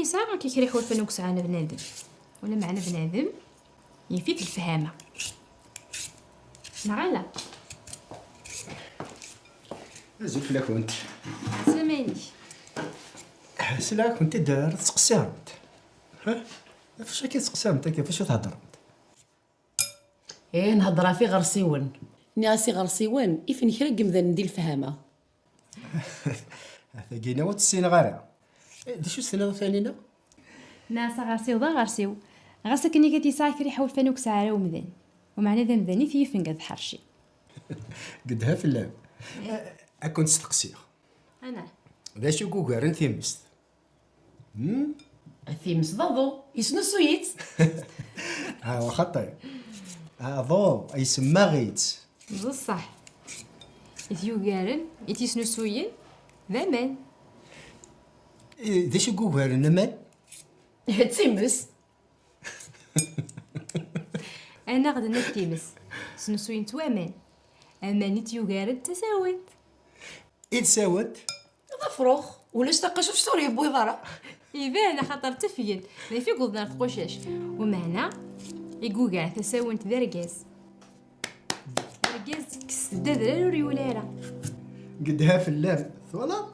ساعة كي يريحوا الفانوكس عنا بنادم ولا معنا بنادم يفيد الفهامة نغالا زيد فيك كنت سامعني سلا كنت دار تسقسيرمت ها فاش كتسقسي انت كيفاش تهضر ايه نهضرها في غرسيون ناسي غرسيون إفن كرا قمذا ندي الفهامة ثقينا وتسينا غارة شو السنة ثانينا ناسا غارسيو ضا غارسيو غاسا كني كتي ساعة كريحوا الفانوكس عنا ومذان ومعنا ذا مذاني في يفنقذ حرشي قدها في اللعب أكون تستقسيها أنا ذا شو كوكارن ثيمست الثيمس ضضو يسنو سويت ها هو خطير ضو يسمى غيت بصح إثيو قارن إتيسنو سوين ذا مان ذا شو كوكارن مان الثيمس أنا غدا نتيمس سنسوين توامان أماني تيوغارد تساوت إذ ساوت ضفروخ ولاش تلقى شوف سوري بوي ضرا إذا خاطر تفين لا في قلنا تقوشاش ومعنا يقوقع تساونت ذا رقاز رقاز كسداد ريولارا قدها في اللعب ولا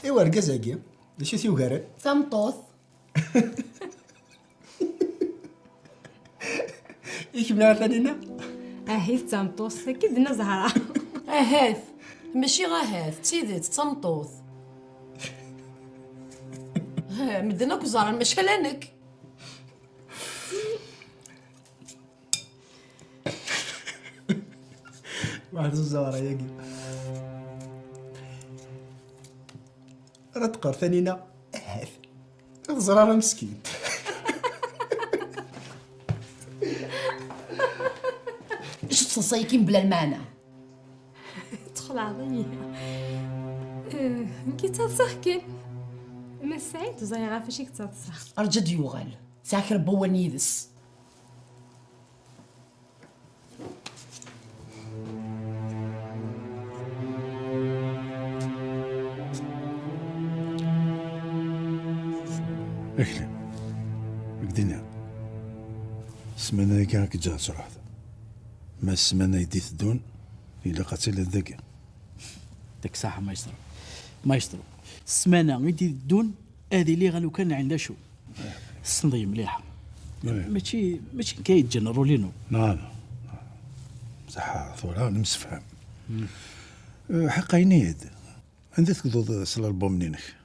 إيوا رقزاكي ذا شو ثيوغارن ثمطوث إيش بنا ثانينا أهي تامطوس كدنا زهرة اهاث ماشي غاهاث تسيدت تمطوث ها مدناك زهرة ماشي لانك واحد الزهرة ياكي راه تقر ثانينا زرارة مسكين اش تصيكين بلا المعنى تدخل عضية كي تتصحكين ما سعيد زايغة فاشي كتصح ارجد يوغل ساكر بوا نيدس اكلي الدنيا السمانة كاع كجا صراحة ما السمانة يديت دون إلا قتل الذكي ديك ساعة ما يشترو السمانة غيدي الدون هذه اللي غالو كان عندها شو الصندية مليحة ماشي كيتجنرو لينو نعم صح ثورة نمسفهم حق عينيد عندي تقدر صل البوم منينك